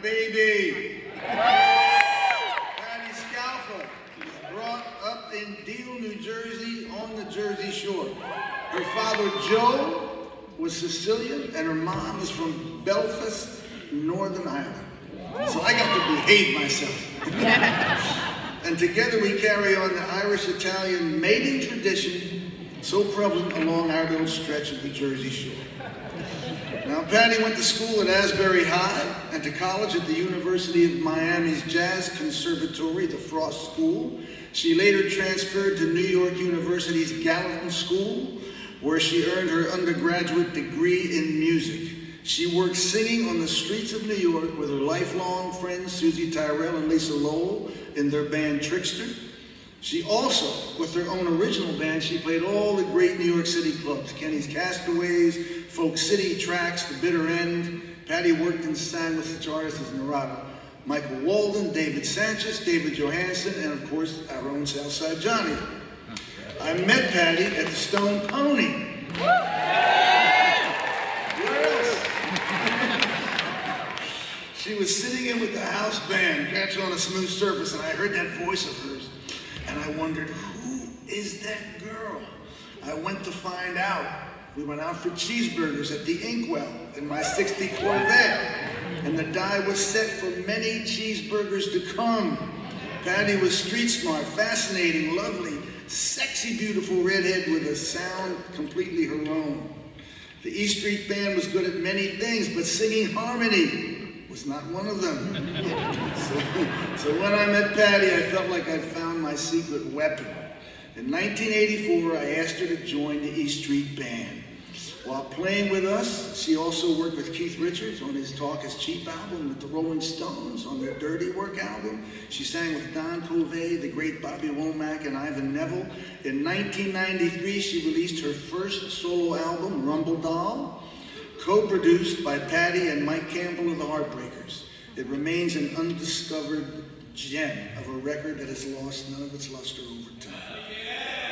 baby. Patti Scialfa was brought up in Deal, New Jersey, on the Jersey Shore. Her father, Joe, was Sicilian, and her mom was from Belfast, Northern Ireland. So I got to behave myself. And together we carry on the Irish-Italian mating tradition so prevalent along our little stretch of the Jersey Shore. Now, Patti went to school at Asbury High and to college at the University of Miami's Jazz Conservatory, the Frost School. She later transferred to New York University's Gallatin School, where she earned her undergraduate degree in music. She worked singing on the streets of New York with her lifelong friends Susie Tyrell and Lisa Lowell in their band Trickster. She also, with her own original band, she played all the great New York City clubs, Kenny's Castaways, Folk City Tracks, The Bitter End. Patti worked and sang with such artists as Narada, Michael Walden, David Sanchez, David Johansen, and of course, our own Southside Johnny. I met Patti at the Stone Pony. She was sitting in with the house band, Catch on a Smooth Surface, and I heard that voice of hers, and I wondered, who is that girl? I went to find out. We went out for cheeseburgers at the Inkwell in my '60 Corvette, and the die was set for many cheeseburgers to come. Patti was street smart, fascinating, lovely, sexy, beautiful redhead with a sound completely her own. The E Street Band was good at many things, but singing harmony was not one of them. So when I met Patti, I felt like I'd found my secret weapon. In 1984, I asked her to join the E Street Band. While playing with us, she also worked with Keith Richards on his Talk Is Cheap album, with the Rolling Stones on their Dirty Work album. She sang with Don Covey, the great Bobby Womack, and Ivan Neville. In 1993, she released her first solo album, Rumble Doll, co-produced by Patti and Mike Campbell of the Heartbreakers. It remains an undiscovered gem of a record that has lost none of its luster over time.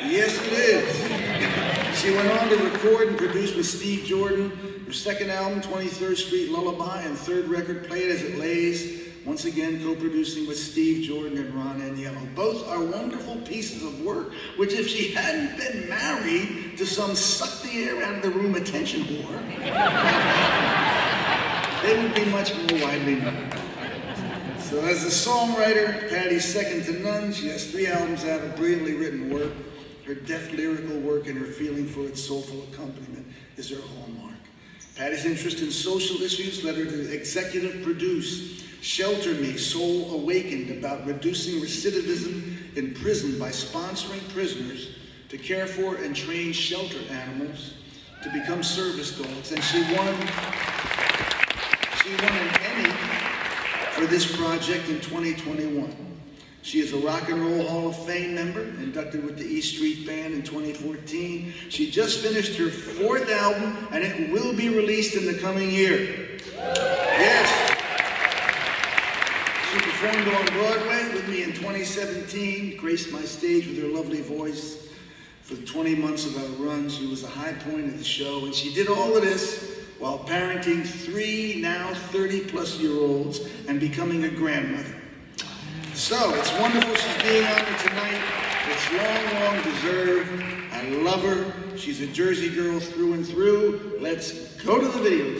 Yes, it is. She went on to record and produce with Steve Jordan her second album, 23rd Street Lullaby, and third record, Play It As It Lays, once again co-producing with Steve Jordan and Ron Aniello. Both are wonderful pieces of work, which if she hadn't been married to some suck the air out of the room attention whore, they would be much more widely known. So as a songwriter, Patti's second to none. She has 3 albums out of brilliantly written work. Her deft lyrical work and her feeling for its soulful accompaniment is her hallmark. Patti's interest in social issues led her to executive produce Shelter Me, Soul Awakened, about reducing recidivism in prison by sponsoring prisoners to care for and train shelter animals to become service dogs. And she won an Emmy for this project in 2021. She is a Rock and Roll Hall of Fame member, inducted with the E Street Band in 2014. She just finished her 4th album, and it will be released in the coming year. Yes. She performed on Broadway with me in 2017, graced my stage with her lovely voice. For the 20 months of our run, she was a high point of the show, and she did all of this while parenting 3 now 30-plus-year-olds and becoming a grandmother. So, it's wonderful she's being honored tonight. It's long, long deserved. I love her. She's a Jersey girl through and through. Let's go to the video.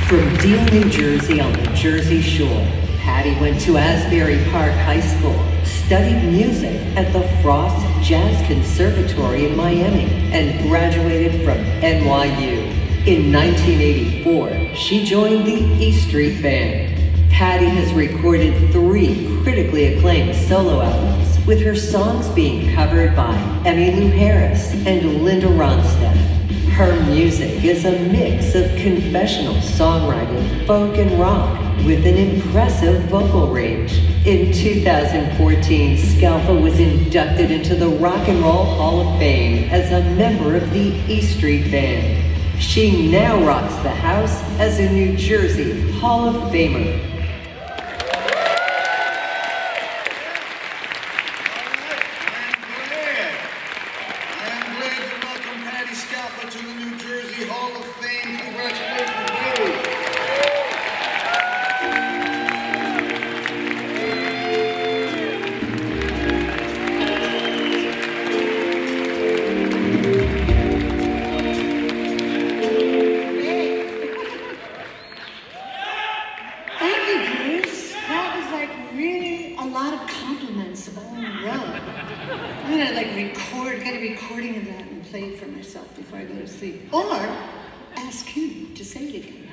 From Deal, New Jersey on the Jersey Shore, Patti went to Asbury Park High School, studied music at the Frost Jazz Conservatory in Miami, and graduated from NYU. In 1984, she joined the E Street Band. Patti has recorded 3 critically acclaimed solo albums, with her songs being covered by Emmylou Harris and Linda Ronstadt. Her music is a mix of confessional songwriting, folk, and rock, with an impressive vocal range. In 2014, Scialfa was inducted into the Rock and Roll Hall of Fame as a member of the E Street Band. She now rocks the house as a New Jersey Hall of Famer. To the New Jersey Hall of Fame. Congratulations. I'm gonna like get a recording of that and play it for myself before I go to sleep. Or ask him to say it again.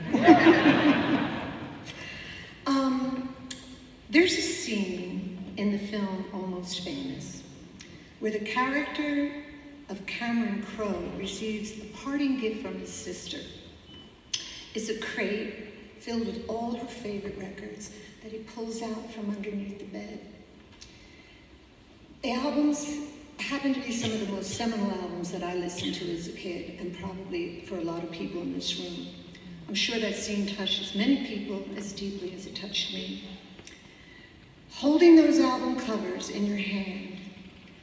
There's a scene in the film Almost Famous where the character of Cameron Crowe receives a parting gift from his sister. It's a crate filled with all her favorite records that he pulls out from underneath the bed. The albums happen to be some of the most seminal albums that I listened to as a kid, and probably for a lot of people in this room. I'm sure that scene touches many people as deeply as it touched me. Holding those album covers in your hand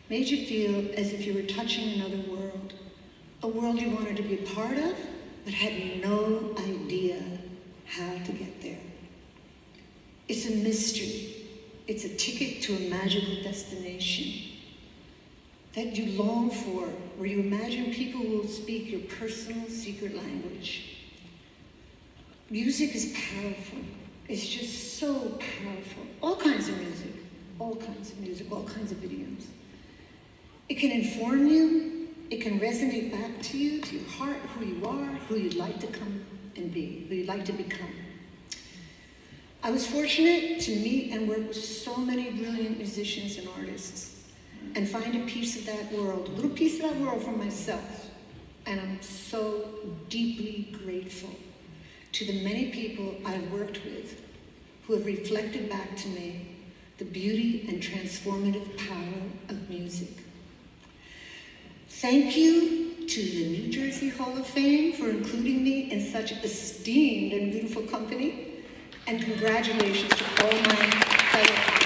made you feel as if you were touching another world, a world you wanted to be a part of, but had no idea how to get there. It's a mystery. It's a ticket to a magical destination that you long for, where you imagine people will speak your personal secret language. Music is powerful. It's just so powerful. All kinds of music, all kinds of music, all kinds of videos. It can inform you. It can resonate back to you, to your heart, who you are, who you'd like to come and be, who you'd like to become. I was fortunate to meet and work with so many brilliant musicians and artists and find a piece of that world, a little piece of that world for myself. And I'm so deeply grateful to the many people I've worked with who have reflected back to me the beauty and transformative power of music. Thank you to the New Jersey Hall of Fame for including me in such esteemed and beautiful company, and congratulations to all my fellow